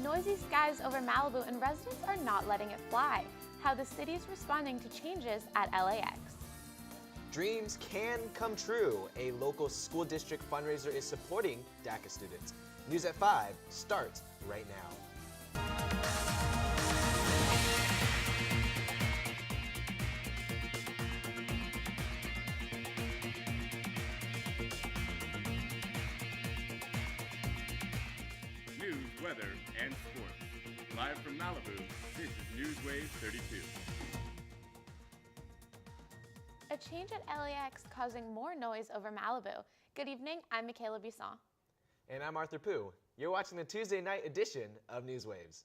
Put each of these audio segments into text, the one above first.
Noisy skies over Malibu and residents are not letting it fly. How the city is responding to changes at LAX. Dreams can come true. A local school district fundraiser is supporting DACA students. News at 5 starts right now. News, weather, and sports. Live from Malibu, this is NewsWaves 32. A change at LAX causing more noise over Malibu. Good evening, I'm Mikaela Bisson. And I'm Arthur Pooh. You're watching the Tuesday night edition of NewsWaves.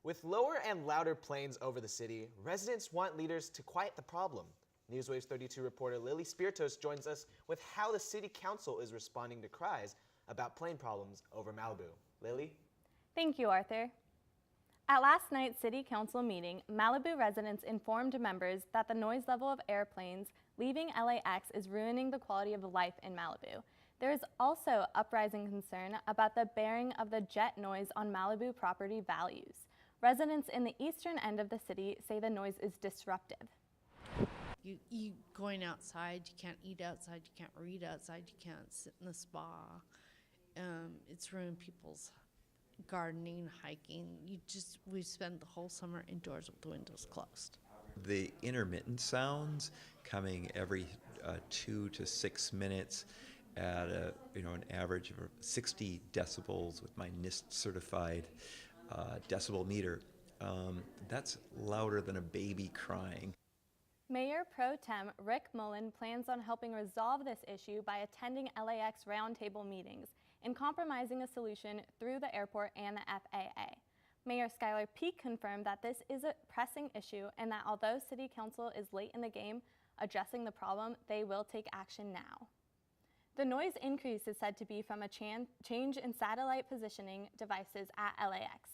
With lower and louder planes over the city, residents want leaders to quiet the problem. NewsWaves 32 reporter Lily Spiritos joins us with how the city council is responding to cries about plane problems over Malibu. Lily? Thank you, Arthur. At last night's City Council meeting, Malibu residents informed members that the noise level of airplanes leaving LAX is ruining the quality of life in Malibu. There is also uprising concern about the bearing of the jet noise on Malibu property values. Residents in the eastern end of the city say the noise is disruptive. You going outside, you can't eat outside, you can't read outside, you can't sit in the spa. It's ruined people's gardening, hiking. We spend the whole summer indoors with the windows closed. The intermittent sounds coming every 2 to 6 minutes at an average of 60 decibels with my NIST certified decibel meter. That's louder than a baby crying. Mayor Pro Tem Rick Mullen plans on helping resolve this issue by attending LAX roundtable meetings and compromising a solution through the airport and the FAA. Mayor Skylar Peak confirmed that this is a pressing issue and that although City Council is late in the game addressing the problem, they will take action now. The noise increase is said to be from a change in satellite positioning devices at LAX.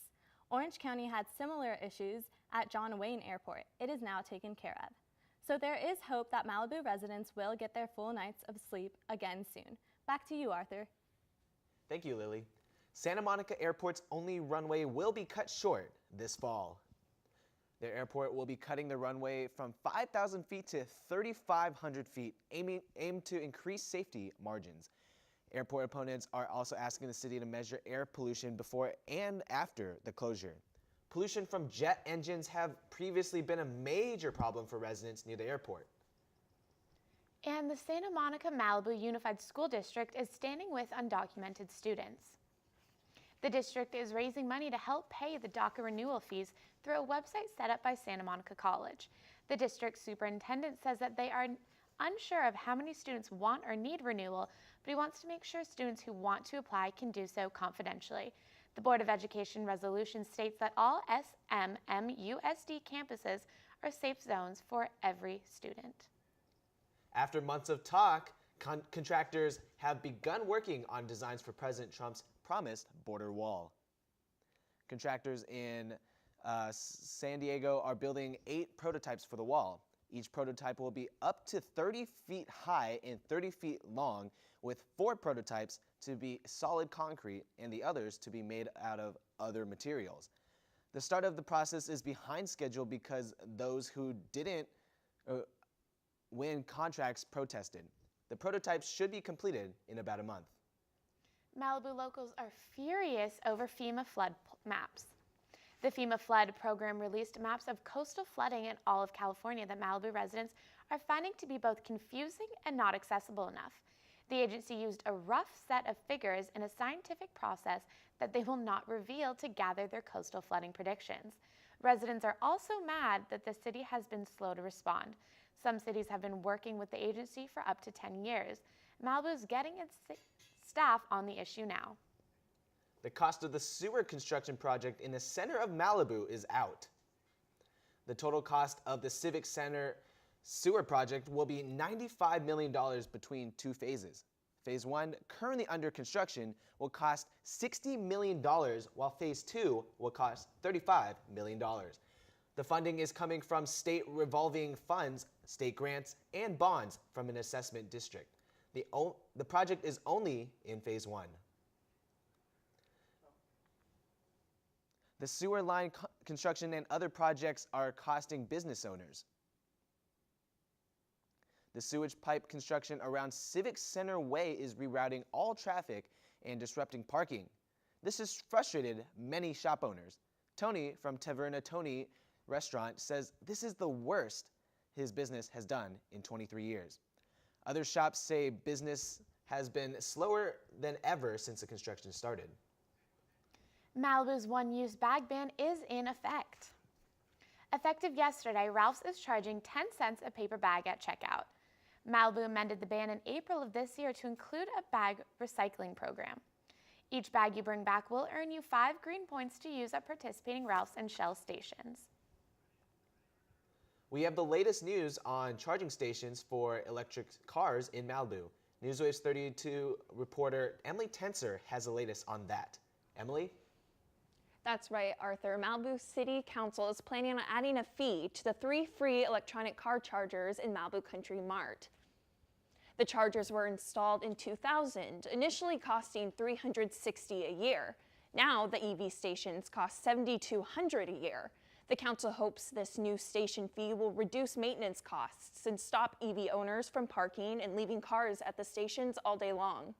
Orange County had similar issues at John Wayne Airport. It is now taken care of. So there is hope that Malibu residents will get their full nights of sleep again soon. Back to you, Arthur. Thank you, Lily. Santa Monica Airport's only runway will be cut short this fall. Their airport will be cutting the runway from 5,000 feet to 3,500 feet, aimed to increase safety margins. Airport opponents are also asking the city to measure air pollution before and after the closure. Pollution from jet engines have previously been a major problem for residents near the airport. And the Santa Monica Malibu Unified School District is standing with undocumented students. The district is raising money to help pay the DACA renewal fees through a website set up by Santa Monica College. The district superintendent says that they are unsure of how many students want or need renewal, but he wants to make sure students who want to apply can do so confidentially. The Board of Education resolution states that all SMMUSD campuses are safe zones for every student. After months of talk, contractors have begun working on designs for President Trump's promised border wall. Contractors in San Diego are building 8 prototypes for the wall. Each prototype will be up to 30 feet high and 30 feet long, with 4 prototypes to be solid concrete and the others to be made out of other materials. The start of the process is behind schedule because those who didn't win contracts protested. The prototypes should be completed in about a month. Malibu locals are furious over FEMA flood maps. The FEMA flood program released maps of coastal flooding in all of California that Malibu residents are finding to be both confusing and not accessible enough. The agency used a rough set of figures in a scientific process that they will not reveal to gather their coastal flooding predictions. Residents are also mad that the city has been slow to respond. Some cities have been working with the agency for up to 10 years. Malibu is getting its staff on the issue now. The cost of the sewer construction project in the center of Malibu is out. The total cost of the Civic Center sewer project will be $95 million between 2 phases. Phase 1, currently under construction, will cost $60 million, while Phase 2 will cost $35 million. The funding is coming from state revolving funds, state grants, and bonds from an assessment district. The project is only in Phase 1. The sewer line construction and other projects are costing business owners. The sewage pipe construction around Civic Center Way is rerouting all traffic and disrupting parking. This has frustrated many shop owners. Tony from Taverna Tony restaurant says this is the worst his business has done in 23 years. Other shops say business has been slower than ever since the construction started. Malibu's one-use bag ban is in effect. Effective yesterday, Ralph's is charging 10 cents a paper bag at checkout. Malibu amended the ban in April of this year to include a bag recycling program. Each bag you bring back will earn you 5 green points to use at participating Ralph's and Shell stations. We have the latest news on charging stations for electric cars in Malibu. NewsWaves 32 reporter Emily Tenser has the latest on that. Emily? That's right, Arthur. Malibu City Council is planning on adding a fee to the 3 free electronic car chargers in Malibu Country Mart. The chargers were installed in 2000, initially costing $360 a year. Now the EV stations cost $7,200 a year. The council hopes this new station fee will reduce maintenance costs and stop EV owners from parking and leaving cars at the stations all day long.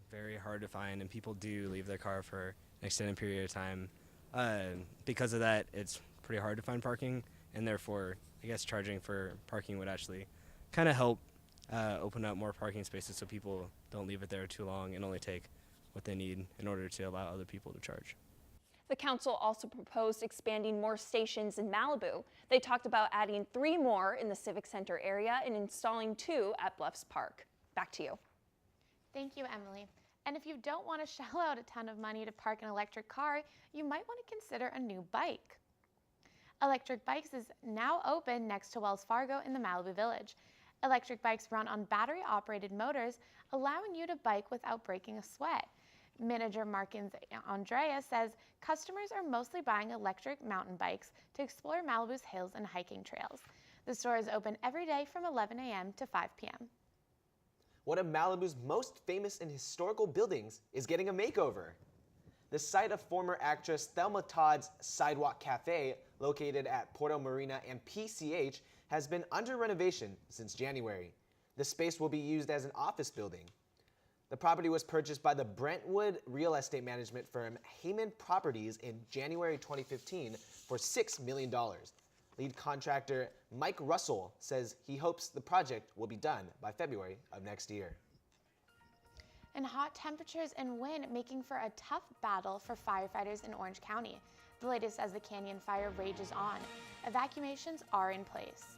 Very hard to find, and people do leave their car for an extended period of time. Because of that, it's pretty hard to find parking, and therefore, I guess charging for parking would actually kind of help open up more parking spaces so people don't leave it there too long and only take what they need in order to allow other people to charge. The council also proposed expanding more stations in Malibu. They talked about adding 3 more in the Civic Center area and installing 2 at Bluffs Park. Back to you. Thank you, Emily. And if you don't want to shell out a ton of money to park an electric car, you might want to consider a new bike. Electric Bikes is now open next to Wells Fargo in the Malibu Village. Electric bikes run on battery-operated motors, allowing you to bike without breaking a sweat. Manager Markins Andrea says customers are mostly buying electric mountain bikes to explore Malibu's hills and hiking trails. The store is open every day from 11 a.m. to 5 p.m. One of Malibu's most famous and historical buildings is getting a makeover. The site of former actress Thelma Todd's Sidewalk Cafe, located at Porto Marina and PCH, has been under renovation since January. The space will be used as an office building. The property was purchased by the Brentwood real estate management firm Heyman Properties in January 2015 for $6 million. Lead contractor Mike Russell says he hopes the project will be done by February of next year. And hot temperatures and wind making for a tough battle for firefighters in Orange County. The latest as the Canyon Fire rages on. Evacuations are in place.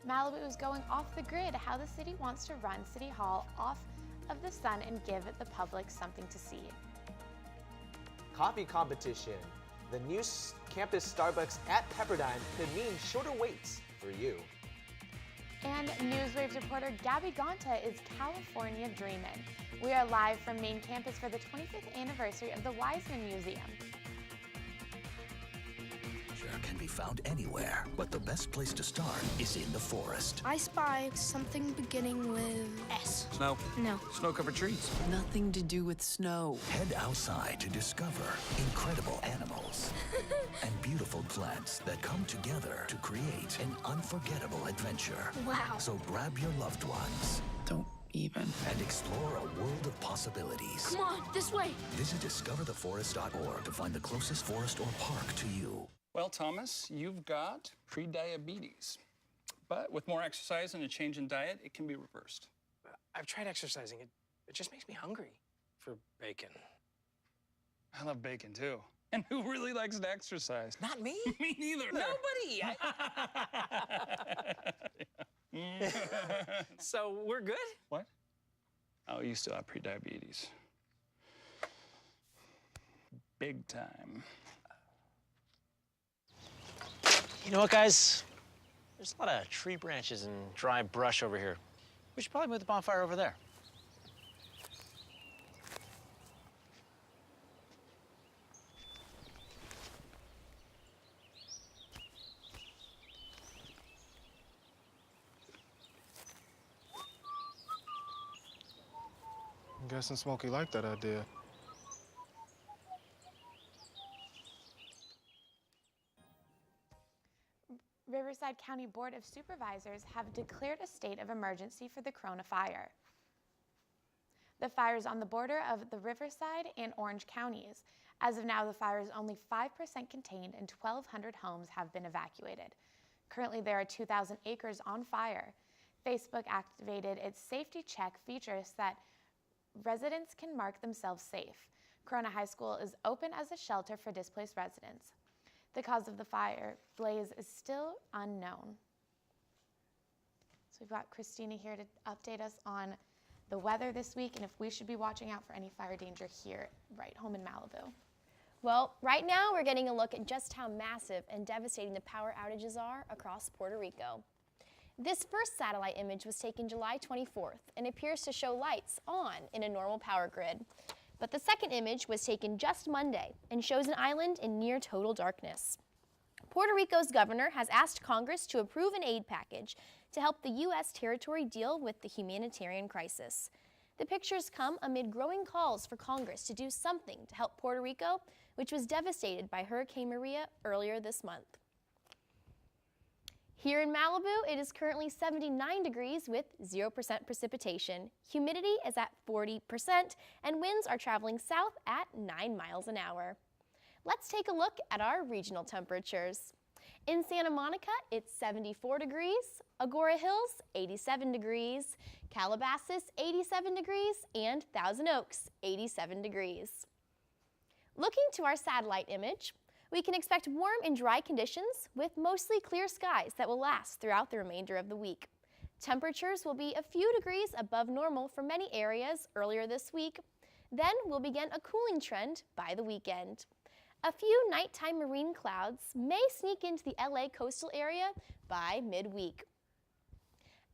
Malibu is going off the grid, how the city wants to run City Hall off of the sun and give the public something to see. Coffee competition. The new campus Starbucks at Pepperdine could mean shorter waits for you. And NewsWaves reporter Gabby Gonta is California dreamin'. We are live from main campus for the 25th anniversary of the Wiseman Museum. Can be found anywhere, but the best place to start is in the forest. I spy something beginning with S. Snow. No. Snow-covered trees. Nothing to do with snow. Head outside to discover incredible animals and beautiful plants that come together to create an unforgettable adventure. Wow. So grab your loved ones. Don't even. And explore a world of possibilities. Come on, this way. Visit discovertheforest.org to find the closest forest or park to you. Well, Thomas, you've got pre-diabetes. But with more exercise and a change in diet, it can be reversed. I've tried exercising. It just makes me hungry for bacon. I love bacon, too. And who really likes to exercise? Not me. Me neither. Nobody. So we're good? What? Oh, you still have pre-diabetes. Big time. You know what, guys? There's a lot of tree branches and dry brush over here. We should probably move the bonfire over there. I'm guessing Smokey liked that idea. Riverside County Board of Supervisors have declared a state of emergency for the Corona fire. The fire is on the border of the Riverside and Orange counties. As of now, the fire is only 5% contained and 1,200 homes have been evacuated. Currently, there are 2,000 acres on fire. Facebook activated its safety check feature so that residents can mark themselves safe. Corona High School is open as a shelter for displaced residents. The cause of the fire blaze is still unknown. So we've got Christina here to update us on the weather this week and if we should be watching out for any fire danger here right home in Malibu. Well, right now we're getting a look at just how massive and devastating the power outages are across Puerto Rico. This first satellite image was taken July 24th and appears to show lights on in a normal power grid. But the second image was taken just Monday and shows an island in near total darkness. Puerto Rico's governor has asked Congress to approve an aid package to help the U.S. territory deal with the humanitarian crisis. The pictures come amid growing calls for Congress to do something to help Puerto Rico, which was devastated by Hurricane Maria earlier this month. Here in Malibu, it is currently 79 degrees with 0% precipitation. Humidity is at 40%, and winds are traveling south at 9 miles an hour. Let's take a look at our regional temperatures. In Santa Monica, it's 74 degrees, Agora Hills, 87 degrees, Calabasas, 87 degrees, and Thousand Oaks, 87 degrees. Looking to our satellite image, we can expect warm and dry conditions with mostly clear skies that will last throughout the remainder of the week. Temperatures will be a few degrees above normal for many areas earlier this week. Then we'll begin a cooling trend by the weekend. A few nighttime marine clouds may sneak into the LA coastal area by midweek.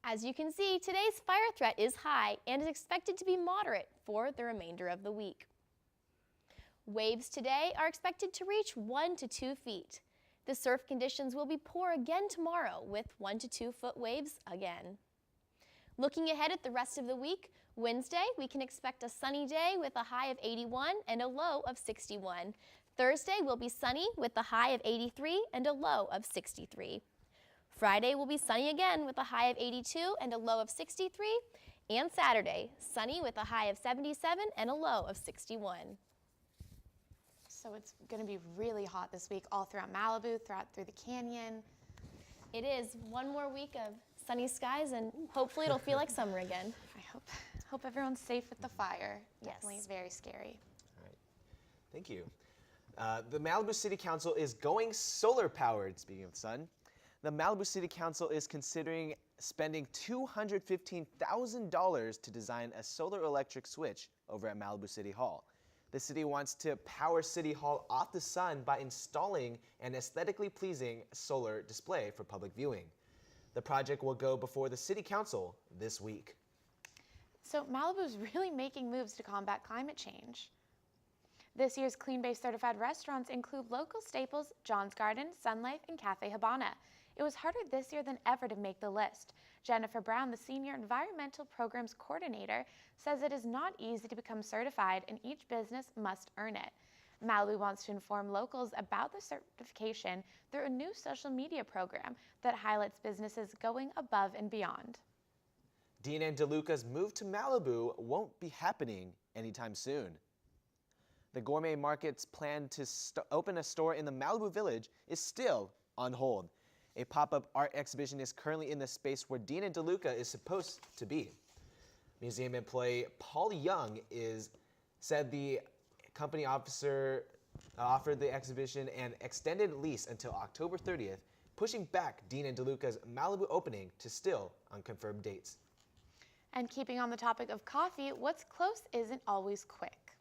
As you can see, today's fire threat is high and is expected to be moderate for the remainder of the week. Waves today are expected to reach 1 to 2 feet. The surf conditions will be poor again tomorrow with 1 to 2 foot waves again. Looking ahead at the rest of the week, Wednesday we can expect a sunny day with a high of 81 and a low of 61. Thursday will be sunny with a high of 83 and a low of 63. Friday will be sunny again with a high of 82 and a low of 63. And Saturday, sunny with a high of 77 and a low of 61. So it's going to be really hot this week all throughout Malibu, through the canyon. It is one more week of sunny skies and hopefully it'll feel like summer again. I hope everyone's safe with the fire. Yes. Definitely very scary. All right. Thank you. The Malibu City Council is going solar powered, speaking of sun. The Malibu City Council is considering spending $215,000 to design a solar electric switch over at Malibu City Hall. The city wants to power City Hall off the sun by installing an aesthetically pleasing solar display for public viewing. The project will go before the City Council this week. So Malibu's really making moves to combat climate change. This year's Clean Base certified restaurants include local staples John's Garden, Sun Life, and Cafe Habana. It was harder this year than ever to make the list. Jennifer Brown, the Senior Environmental Programs Coordinator, says it is not easy to become certified and each business must earn it. Malibu wants to inform locals about the certification through a new social media program that highlights businesses going above and beyond. Dina and DeLuca's move to Malibu won't be happening anytime soon. The Gourmet Market's plan to open a store in the Malibu Village is still on hold. A pop-up art exhibition is currently in the space where Dina and DeLuca is supposed to be. Museum employee Paul Young said the company offered the exhibition an extended lease until October 30th, pushing back Dina and DeLuca's Malibu opening to still unconfirmed dates. And keeping on the topic of coffee, what's close isn't always quick.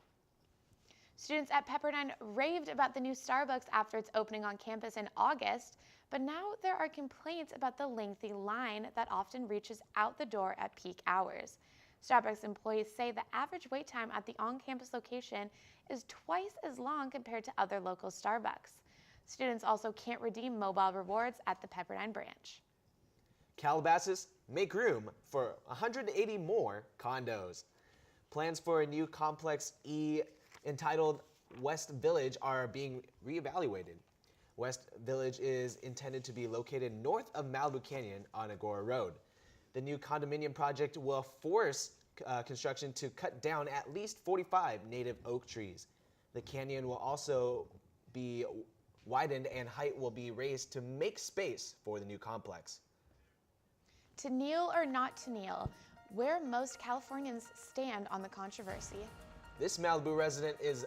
Students at Pepperdine raved about the new Starbucks after its opening on campus in August, but now there are complaints about the lengthy line that often reaches out the door at peak hours. Starbucks employees say the average wait time at the on-campus location is twice as long compared to other local Starbucks. Students also can't redeem mobile rewards at the Pepperdine branch. Calabasas, make room for 180 more condos. Plans for a new Complex E entitled West Village are being reevaluated. West Village is intended to be located north of Malibu Canyon on Agora Road. The new condominium project will force construction to cut down at least 45 native oak trees. The canyon will also be widened and height will be raised to make space for the new complex. To kneel or not to kneel, where most Californians stand on the controversy. This Malibu resident is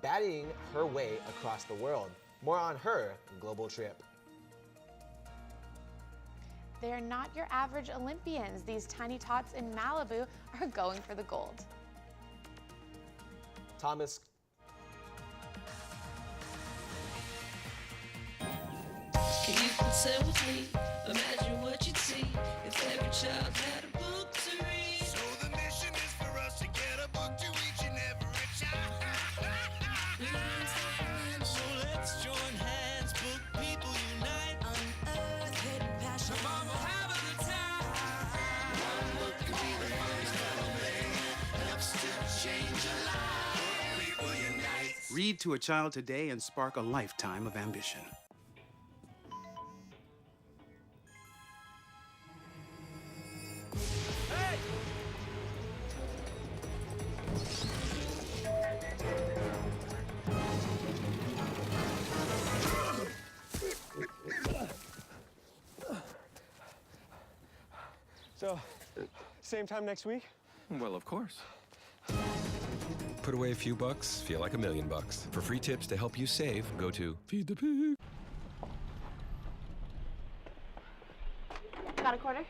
batting her way across the world. More on her global trip. They're not your average Olympians. These tiny tots in Malibu are going for the gold. Thomas Can you consent with me? Imagine what you'd see if every child had a book to read. So the mission is for us to get a book to each and every child. So let's join hands, book people unite. Unearth hidden passion. Come on, we'll have a good time. One book could be the first that'll make helps to change a life. Book people unite. Read to a child today and spark a lifetime of ambition. So, same time next week? Well, of course. Put away a few bucks, feel like $1 million. For free tips to help you save, go to Feed the Pig. Got a quarter?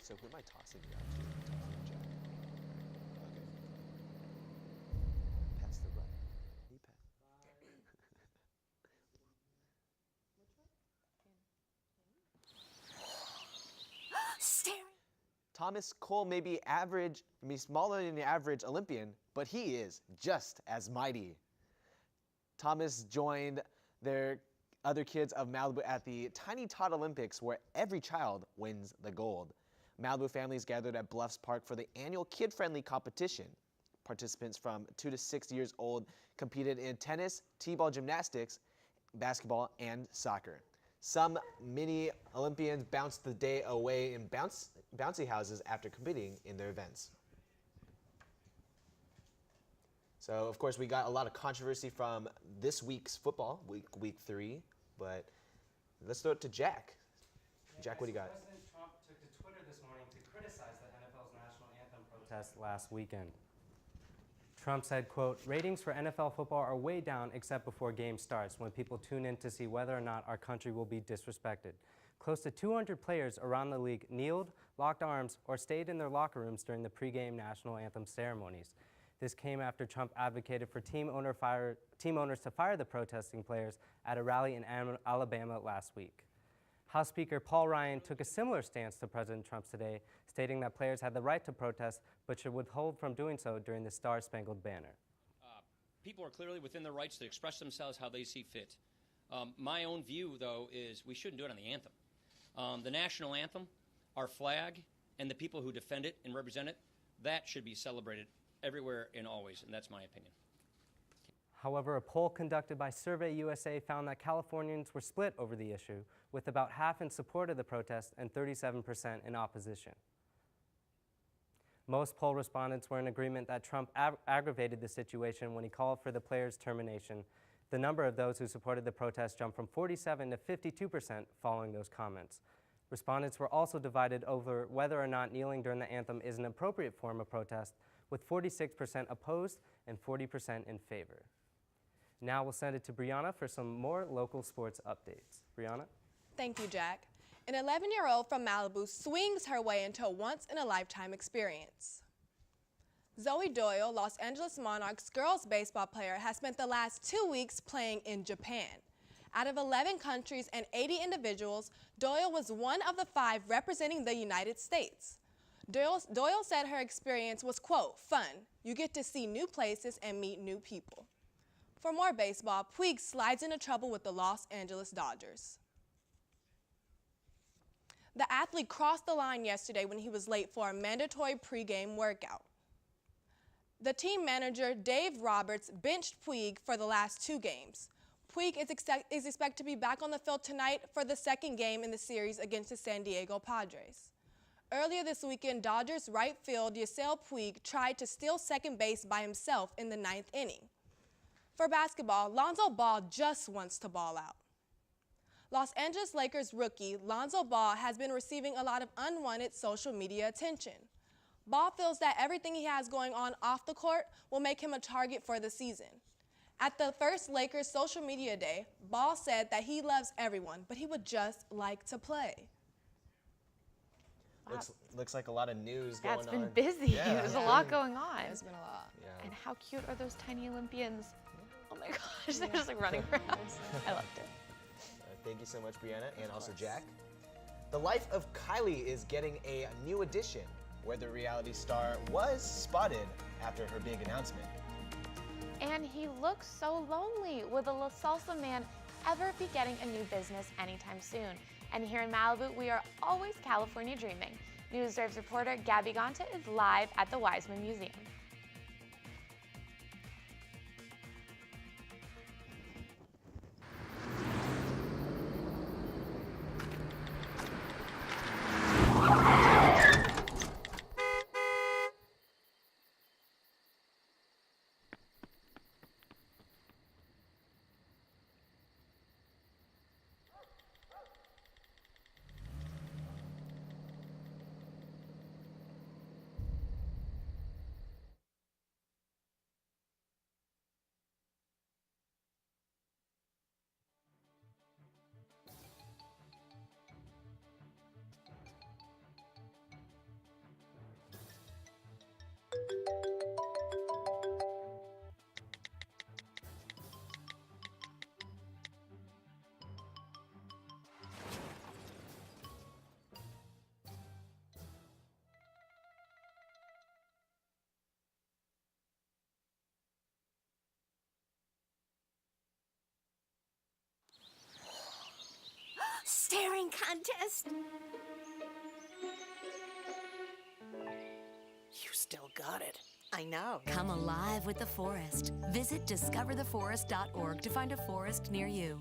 So who am I tossing you out to? Tossing Jack. Okay. Pass the run. You pass. Staring. Thomas Cole may be smaller than the average Olympian, but he is just as mighty. Thomas joined their other kids of Malibu at the Tiny Tot Olympics, where every child wins the gold. Malibu families gathered at Bluffs Park for the annual kid-friendly competition. Participants from 2 to 6 years old competed in tennis, t-ball gymnastics, basketball, and soccer. Some mini Olympians bounced the day away in bouncy houses after competing in their events. So, of course, we got a lot of controversy from this week's football, week 3, but let's throw it to Jack. Jack, what do you got? President Trump took to Twitter this morning to criticize the NFL's national anthem protest last weekend. Trump said, quote, "Ratings for NFL football are way down except before game starts, when people tune in to see whether or not our country will be disrespected. Close to 200 players around the league kneeled, locked arms, or stayed in their locker rooms during the pregame national anthem ceremonies. This came after Trump advocated for team owners to fire the protesting players at a rally in Alabama last week. House Speaker Paul Ryan took a similar stance to President Trump today, stating that players had the right to protest, but should withhold from doing so during the Star-Spangled Banner. People are clearly within their rights to express themselves how they see fit. My own view, though, is we shouldn't do it on the anthem. The national anthem, our flag, and the people who defend it and represent it, that should be celebrated everywhere and always, and that's my opinion. However, a poll conducted by Survey USA found that Californians were split over the issue, with about half in support of the protest and 37% in opposition. Most poll respondents were in agreement that Trump aggravated the situation when he called for the players' termination. The number of those who supported the protest jumped from 47% to 52% following those comments. Respondents were also divided over whether or not kneeling during the anthem is an appropriate form of protest, with 46% opposed and 40% in favor. Now we'll send it to Brianna for some more local sports updates. Brianna? Thank you, Jack. An 11-year-old from Malibu swings her way into a once-in-a-lifetime experience. Zoe Doyle, Los Angeles Monarchs girls baseball player, has spent the last 2 weeks playing in Japan. Out of 11 countries and 80 individuals, Doyle was one of the 5 representing the United States. Doyle said her experience was, quote, fun. You get to see new places and meet new people. For more baseball, Puig slides into trouble with the Los Angeles Dodgers. The athlete crossed the line yesterday when he was late for a mandatory pregame workout. The team manager, Dave Roberts, benched Puig for the last 2 games. Puig is expected to be back on the field tonight for the second game in the series against the San Diego Padres. Earlier this weekend, Dodgers right field Yasiel Puig tried to steal second base by himself in the 9th inning. For basketball, Lonzo Ball just wants to ball out. Los Angeles Lakers rookie Lonzo Ball has been receiving a lot of unwanted social media attention. Ball feels that everything he has going on off the court will make him a target for the season. At the first Lakers social media day, Ball said that he loves everyone, but he would just like to play. Wow. Looks like a lot of news going on. It's been busy. Yeah. There's a lot going on. There's been a lot. Yeah. And how cute are those tiny Olympians? Oh my gosh, they're just like running around. I loved it. Thank you so much, Brianna, and also Jack. The life of Kylie is getting a new edition, where the reality star was spotted after her big announcement. And he looks so lonely. Will the La Salsa man ever be getting a new business anytime soon? And here in Malibu, we are always California dreaming. NewsWaves reporter Gabby Gonta is live at the Wiseman Museum. Staring contest. You still got it. I know. Come alive with the forest. Visit discovertheforest.org to find a forest near you.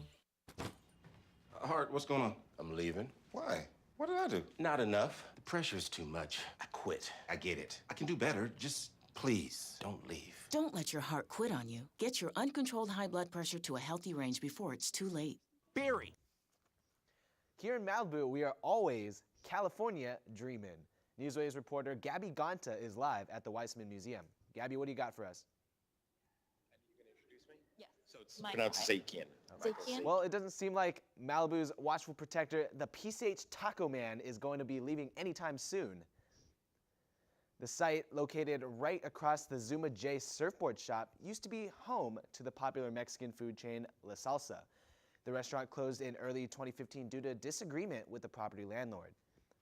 Hart, what's going on? I'm leaving. Why? What did I do? Not enough. The pressure's too much. I quit. I get it. I can do better. Just please don't leave. Don't let your heart quit on you. Get your uncontrolled high blood pressure to a healthy range before it's too late. Barry. Here in Malibu, we are always California dreaming. NewsWaves reporter Gabby Gonta is live at the Weissman Museum. Gabby, what do you got for us? Yes. So it's pronounced Zakian. Zakian? Well, it doesn't seem like Malibu's watchful protector, the PCH Taco Man, is going to be leaving anytime soon. The site, located right across the Zuma J surfboard shop, used to be home to the popular Mexican food chain La Salsa. The restaurant closed in early 2015 due to disagreement with the property landlord.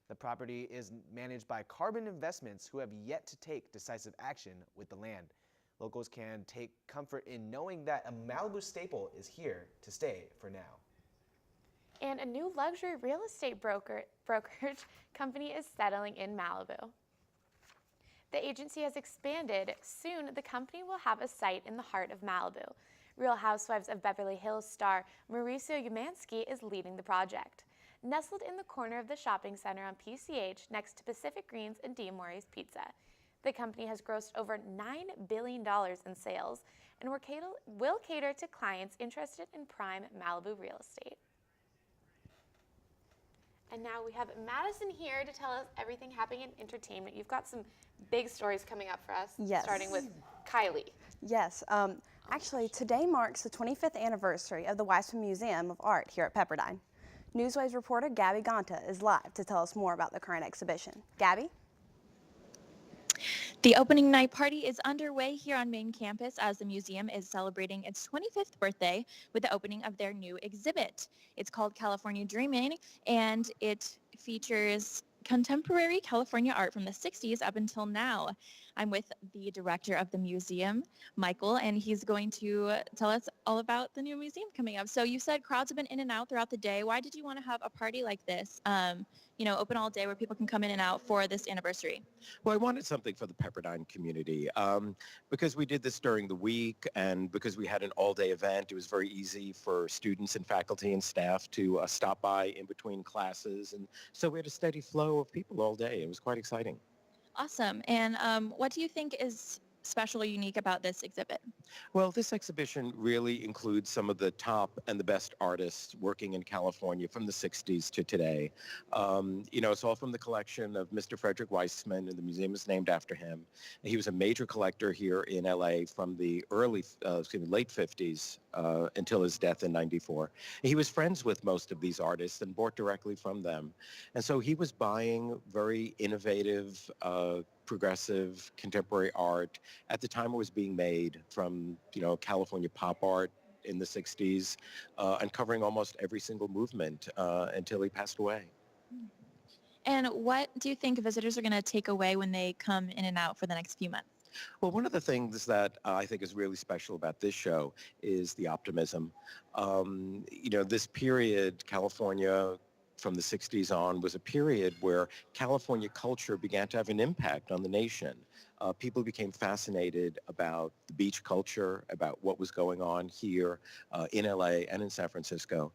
The property is managed by Carbon Investments, who have yet to take decisive action with the land. Locals can take comfort in knowing that a Malibu staple is here to stay for now. And a new luxury real estate brokerage company is settling in Malibu. The agency has expanded. Soon, the company will have a site in the heart of Malibu. Real Housewives of Beverly Hills star Mauricio Umansky is leading the project. Nestled in the corner of the shopping center on PCH next to Pacific Greens and D'Amore's Pizza, the company has grossed over $9 billion in sales and will cater to clients interested in prime Malibu real estate. And now we have Madison here to tell us everything happening in entertainment. You've got some big stories coming up for us, Yes. starting with Kylie. Yes. Actually, today marks the 25th anniversary of the Weissman Museum of Art here at Pepperdine. NewsWaves reporter Gabby Gonta is live to tell us more about the current exhibition. Gabby? The opening night party is underway here on main campus as the museum is celebrating its 25th birthday with the opening of their new exhibit. It's called California Dreaming, and it features contemporary California art from the 60s up until now. I'm with the director of the museum, Michael, and he's going to tell us all about the new museum coming up. So you said crowds have been in and out throughout the day. Why did you want to have a party like this, open all day where people can come in and out for this anniversary? Well, I wanted something for the Pepperdine community because we did this during the week and because we had an all-day event. It was very easy for students and faculty and staff to stop by in between classes. And so we had a steady flow of people all day. It was quite exciting. Awesome. And what do you think is special or unique about this exhibit? Well, this exhibition really includes some of the top and the best artists working in California from the 60s to today. It's all from the collection of Mr. Frederick Weissman, and the museum is named after him. He was a major collector here in LA from the late 50s until his death in 94. He was friends with most of these artists and bought directly from them. And so he was buying very innovative, progressive, contemporary art at the time it was being made from, California pop art in the 60s and covering almost every single movement until he passed away. And what do you think visitors are going to take away when they come in and out for the next few months? Well, one of the things that I think is really special about this show is the optimism. This period, California, from the 60s on, was a period where California culture began to have an impact on the nation. People became fascinated about the beach culture, about what was going on here in LA and in San Francisco.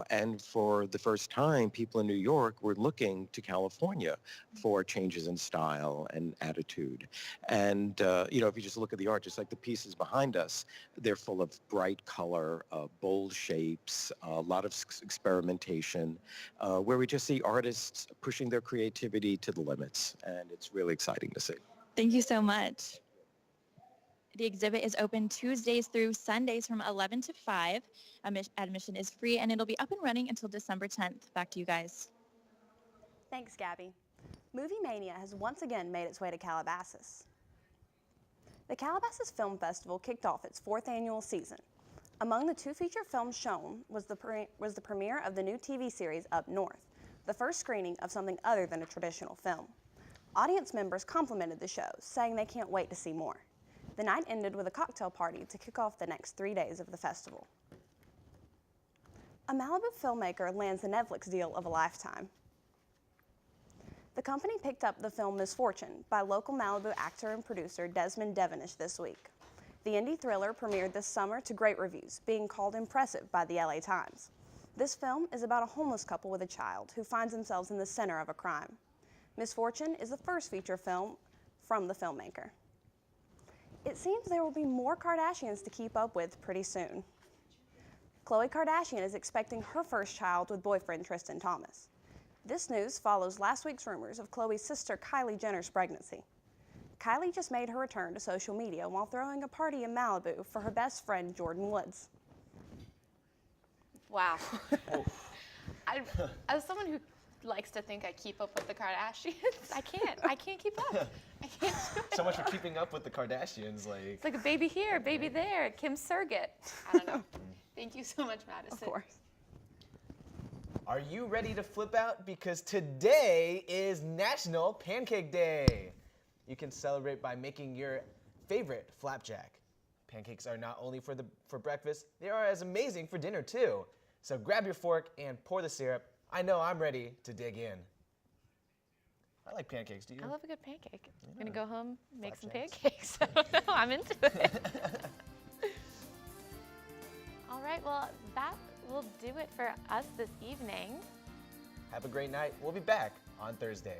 And for the first time, people in New York were looking to California for changes in style and attitude. And, if you just look at the art, just like the pieces behind us, they're full of bright color, bold shapes, a lot of experimentation, where we just see artists pushing their creativity to the limits. And it's really exciting to see. Thank you so much. The exhibit is open Tuesdays through Sundays from 11 to 5. Admission is free, and it'll be up and running until December 10th. Back to you guys. Thanks, Gabby. Movie Mania has once again made its way to Calabasas. The Calabasas Film Festival kicked off its 4th annual season. Among the 2 feature films shown was the premiere of the new TV series Up North, the first screening of something other than a traditional film. Audience members complimented the show, saying they can't wait to see more. The night ended with a cocktail party to kick off the next 3 days of the festival. A Malibu filmmaker lands the Netflix deal of a lifetime. The company picked up the film Misfortune by local Malibu actor and producer Desmond Devenish this week. The indie thriller premiered this summer to great reviews, being called impressive by the LA Times. This film is about a homeless couple with a child who finds themselves in the center of a crime. Misfortune is the first feature film from the filmmaker. It seems there will be more Kardashians to keep up with pretty soon. Khloe Kardashian is expecting her first child with boyfriend Tristan Thompson. This news follows last week's rumors of Khloe's sister Kylie Jenner's pregnancy. Kylie just made her return to social media while throwing a party in Malibu for her best friend Jordan Woods. Wow. As someone who likes to think I keep up with the Kardashians, I can't keep up. I can't do it. So much for keeping up with the Kardashians. It's like a baby here, baby there, Kim Surrogate. I don't know. Thank you so much, Madison. Of course. Are you ready to flip out? Because today is National Pancake Day. You can celebrate by making your favorite flapjack. Pancakes are not only for breakfast, they are as amazing for dinner too. So grab your fork and pour the syrup. I know I'm ready to dig in. I like pancakes, do you? I love a good pancake. I'm gonna go home, make some pancakes. I don't know, I'm into it. All right, well, that will do it for us this evening. Have a great night. We'll be back on Thursday.